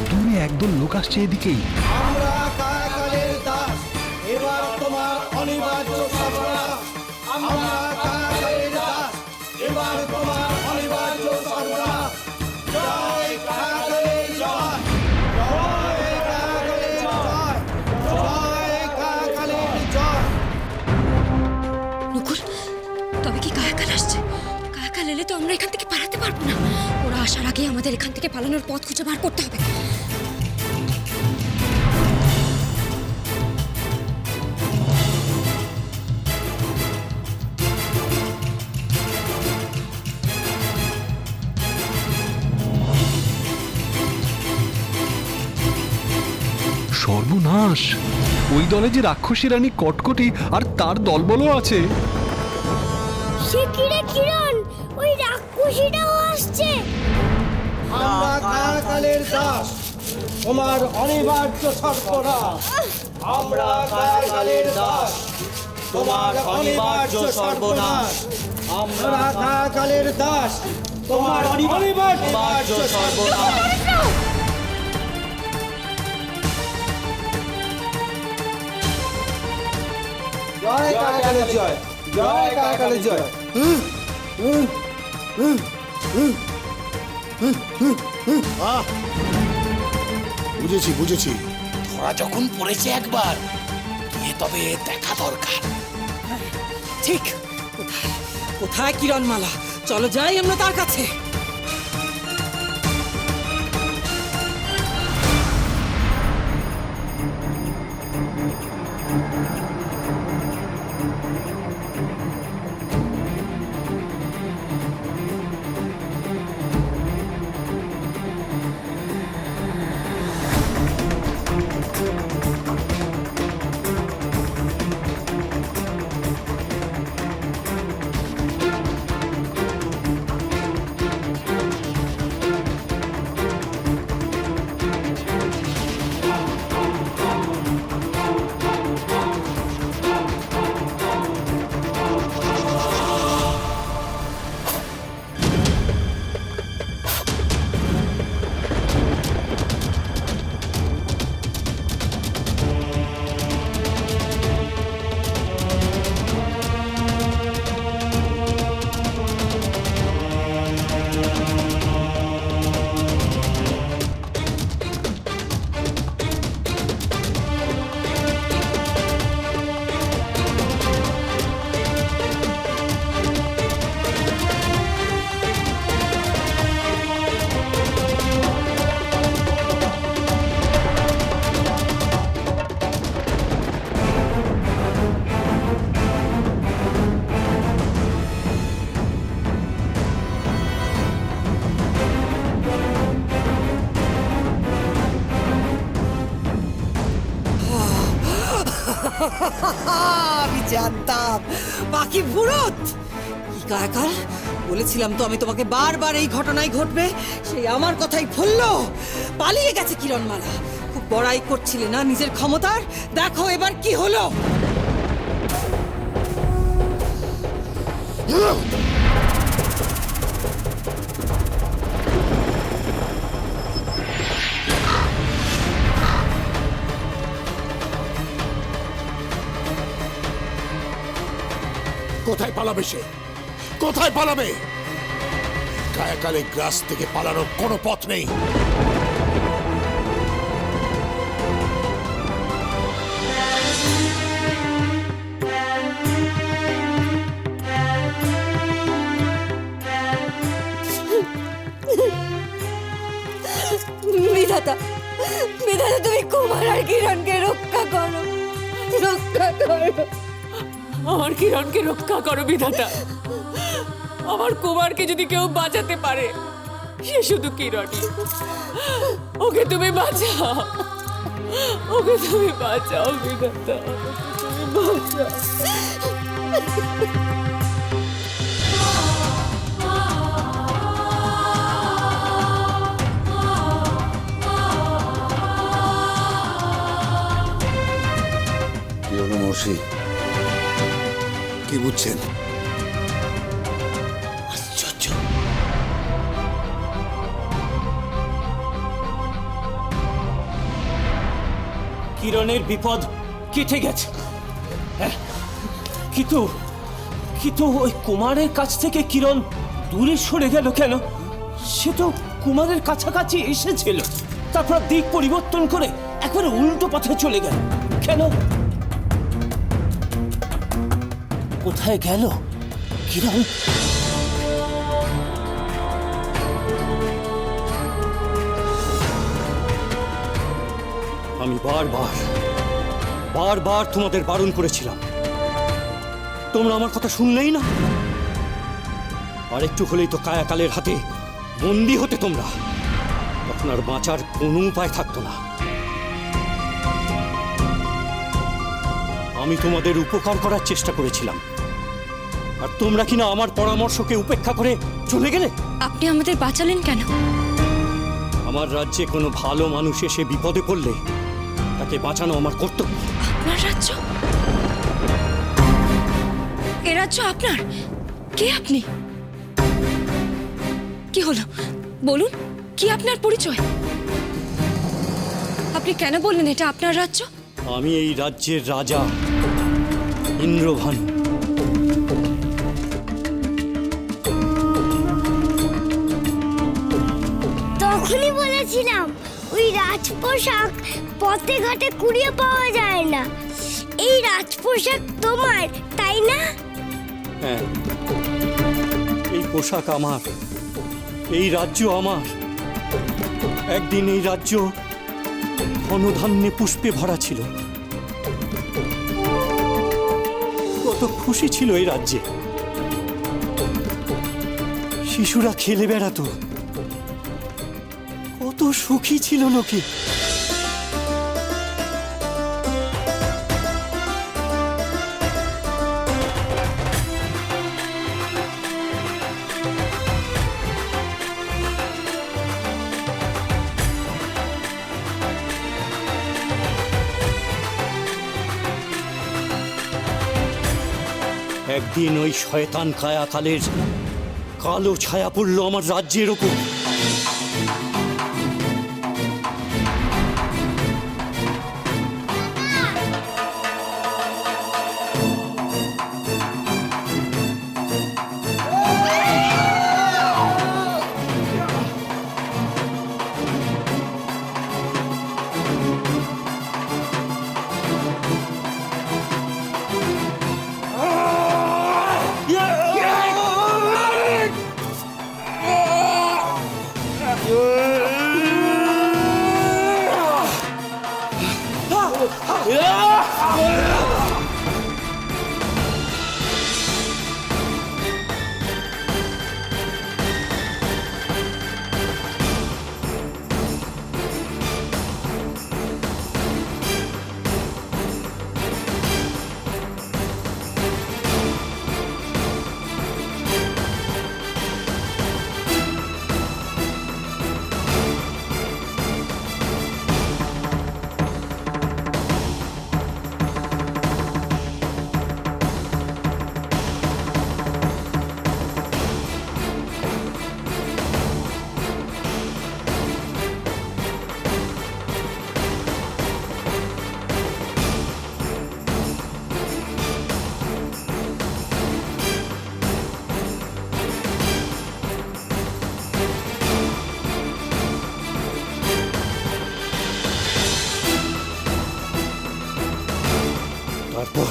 দূরে একদল লোক আসছে এদিকেই। আমরা কায়াকালের দাস, এবার তোমার অনিবার্য সর্বনাশ। আমরা কায়াকালের দাস, এবার তোমার অনিবার্য সর্বনাশ। জয় কায়াকালের জয়, জয় কায়াকালের জয়, জয় কায়াকালের জয়। নকুল, তবে কি কায়াকাল আসছে? কায়াকাল এলে তো আমরা এখান থেকে পালাতে পারবো না। ওরা আসার আগে আমাদের এখান থেকে পালানোর পথ খুঁজে বার করতে হবে। সর্বনাশ! ওই দলে যে রাক্ষসী রানী কটকটি আর তার দলবলও আছে। সে কিরে কিরণ, ওই রাক্ষসীটাও আসছে। আমরা কায়াকালের দাস, তোমার অনিবার্য সর্বনাশ। আমরা কায়াকালের দাস, তোমার অনিবার্য সর্বনাশ। আমরা কায়াকালের দাস, তোমার অনিবার্য সর্বনাশ। জয় কায়াকালের জয়, জয় কায়াকালের জয়। বুঝেছি বুঝেছি। ধরা যখন পড়েছে একবার, গিয়ে তবে দেখা দরকার। ঠিক। কোথায় কোথায় কিরণমালা? চলো যাই আমরা তার কাছে। আমি জানতাম বাকি ভুরত। কি কায়াকাল, বলেছিলাম তো আমি তোমাকে বারবার এই ঘটনাই ঘটবে, সেই আমার কথাই ফললো। পালিয়ে গেছে কিরণমালা। খুব বড়াই করছিলে না নিজের ক্ষমতার, দেখো এবার কি হলো। কোথায় পালাবে সে? কোথায় পালাবে? কায়াকালের গ্রাস থেকে পালানোর কোনো পথ নেই। বিধাতা, বিধাতা তুমি কুমার আর কিরণকে রক্ষা করো, রক্ষা করো। আমার কিরণকে রক্ষা করো বিধাতা। আমার কুমারকে যদি কেউ বাঁচাতে পারে, সে শুধু কিরণই। ওকে তুমি বাঁচাও, ওকে তুমি বাঁচাও বিধাতা, তুমি বাঁচাও। কি হলো মর্ষি? কি বুঝছেন? আশ্চর্য, কিরণের বিপদ কেটে গেছে। হ্যাঁ, কিন্তু ওই কুমারের কাছ থেকে কিরণ দূরে সরে গেল কেন? সে তো কুমারের কাছাকাছি এসেছিল, তারপর দিক পরিবর্তন করে একবারে উল্টো পথে চলে গেল কেন? কোথায় গেল কিরণ? আমি বারবার তোমাদের বারণ করেছিলাম, তোমরা আমার কথা শুনলেই না। আর একটু হলেই তো কায়াকালের হাতে বন্দী হতে তোমরা, তখন আর বাঁচার কোনো উপায় থাকতো না। আমি তোমাদের উপকার করার চেষ্টা করেছিলাম, আর তোমরা কিনা আমার পরামর্শকে উপেক্ষা করে চলে গেলে। আপনি আমাদের বাঁচালেন কেন? আমার রাজ্যে কোনো ভালো মানুষ এসে বিপদে পড়লে তাকে বাঁচানো আমার কর্তব্য। আপনার রাজ্য? এ রাজ্য আপনার? কে আপনি? কি হলো বলুন, কি আপনার পরিচয়? আপনি কেন বললেন এটা আপনার রাজ্য? আমি এই রাজ্যের রাজা ইন্দ্রভানু। তখনই বলেছিলাম ওই রাজপোশাক পথে ঘাটে কুড়িয়ে পাওয়া যায় না। এই রাজপোশাক তোমার, তাই না? হ্যাঁ, এই পোশাক আমার, এই রাজ্য আমার। একদিন এই রাজ্য ধনধান্যে পুষ্পে ভরা ছিল, কত খুশি ছিল এই রাজ্যে। শিশুরা খেলে বেড়াতো, কত সুখী ছিল লোকে। একদিন ওই শয়তান কায়াকালের কালো ছায়া পড়ল আমার রাজ্যের ওপর। তারপর